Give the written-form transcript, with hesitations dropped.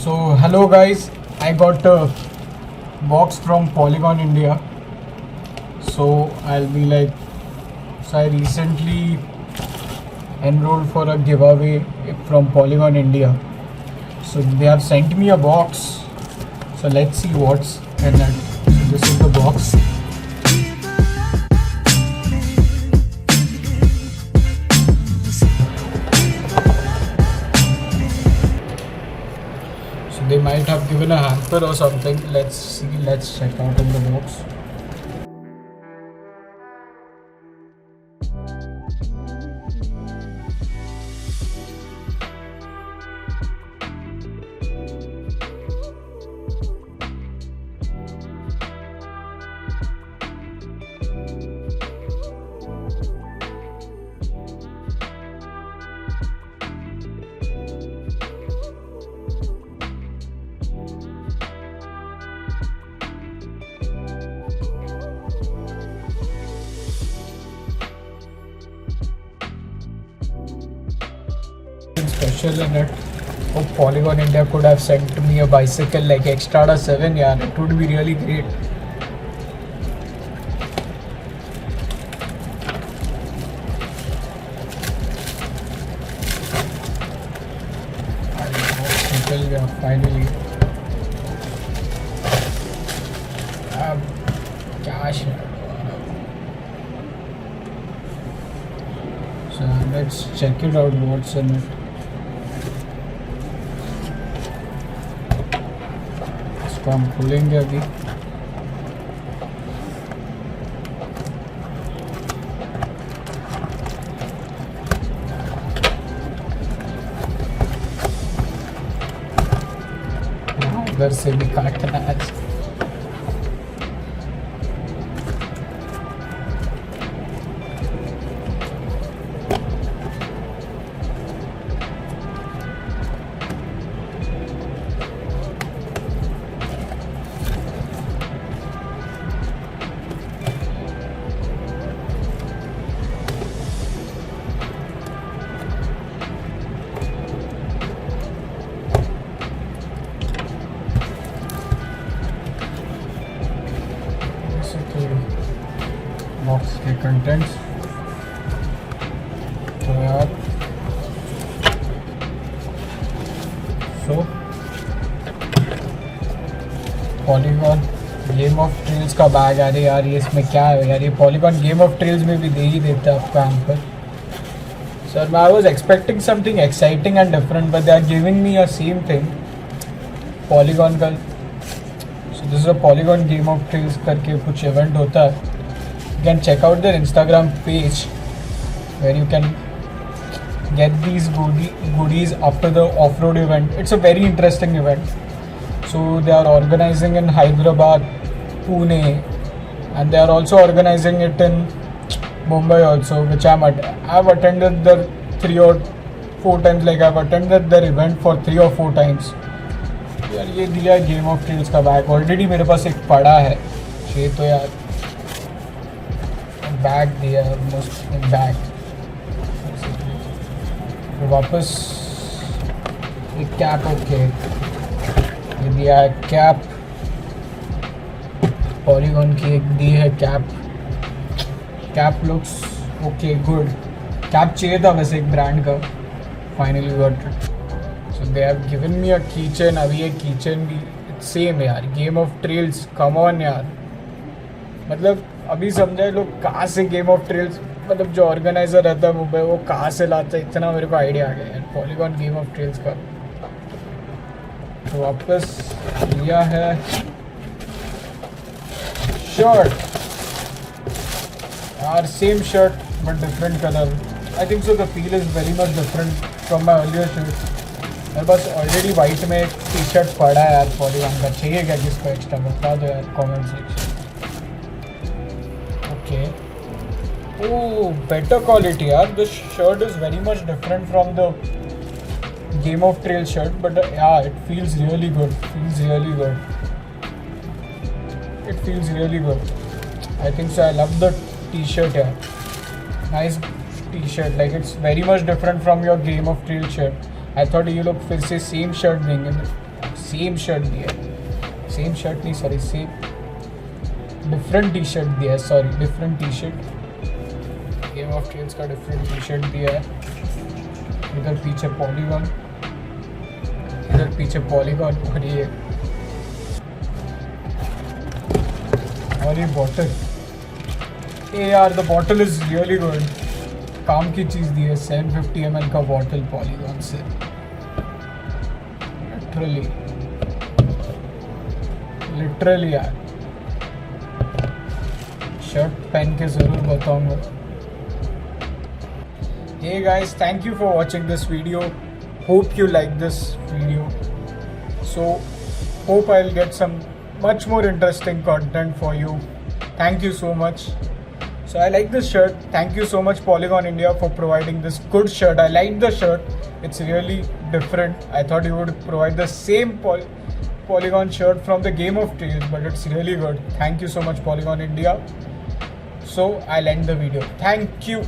So hello guys, I got a box from Polygon India. So I recently enrolled for a giveaway from Polygon India. So they have sent me a box. So let's see what's in it. So this is the box. So they might have given a hamper or something. Let's see. Let's check out in the box. Special in it. Hope Polygon India could have sent me a bicycle like Extrada 7. Yeah, it would be really great. Yeah, finally. Cash. So let's check it out. What's in it? इसको हम खोलेंगे अभी. इधर से भी काटना है. Box के कंटेंट्स तो यार पॉलीगॉन गेम ऑफ ट्रेल्स का बैग. आ रही यार, ये इसमें क्या है यार? ये पॉलीगॉन गेम ऑफ ट्रेल्स में भी दे ही देता है आपका hamper. Sir I was expecting something exciting and different but they are giving me a same thing polygon का. So this is a polygon game of trails करके कुछ इवेंट होता है. You can check out their Instagram page where you can get these goodies after the off-road event. It's a very interesting event. So they are organizing in Hyderabad, Pune, and they are also organizing it in Mumbai also, which I've attended the 3 or 4 times. Like I've attended their event for 3 or 4 times. यार ये दिया है game of trails का bag. Already मेरे पास एक पड़ा है. ये तो यार बैग दिया ऑलमोस्ट एक बैग. तो वापस एक कैप. ओके ये दिया है कैप. पॉलीगॉन की एक दी है cap. Cap looks okay good. Cap चाहिए था वैसे एक ब्रांड का. Finally got it. So they have given me a keychain. अभी ये कीचेन भी सेम है यार. Game of trails come on यार. मतलब अभी समझाए लोग कहाँ से गेम ऑफ ट्रेल्स, मतलब जो ऑर्गेनाइजर रहता है मुंबई, वो कहाँ से लाता है. इतना मेरे को आइडिया आ गया यार पॉलीगॉन गेम ऑफ ट्रेल्स का. तो वापस लिया है शर्ट यार. Same shirt but different colour. I think so the feel is very much different from my earlier shirt. मेरे पास ऑलरेडी वाइट में एक टी शर्ट पड़ा है यार पॉलीगॉन का. चाहिए क्या किसको एक्स्ट्रा? बता दो यार comment section. Okay. Oh, better quality, yaar. This shirt is very much different from the Game of Trail shirt, but yeah, it feels really good. It feels really good. I think so. I love the t-shirt here. Nice t-shirt. Like it's very much different from your Game of Trail shirt. I thought you look फिर से same shirt देंगे. Same shirt दिया है, same shirt नहीं sorry same different T shirt दिया है, sorry different T shirt, game of thrones का different T shirt दिया है। इधर पीछे पॉलीगॉन, इधर पीछे पॉलीगॉन और ये बॉटल, ए यार the bottle is really good, काम की चीज़ दी है। 750 ml का बॉटल पॉलीगॉन से, लिटरली यार शर्ट पहन के ज़रूर बताऊंगा। Hey guys, thank you for watching this video. Hope you like this video. So hope I'll get some much more interesting content for you. Thank you so much. So I like this shirt. Thank you so much Polygon India for providing this good shirt. I like the shirt. It's really different. I thought you would provide the same Polygon shirt from the Game of Thrones, but it's really good. Thank you so much Polygon India. So I'll end the video. Thank you.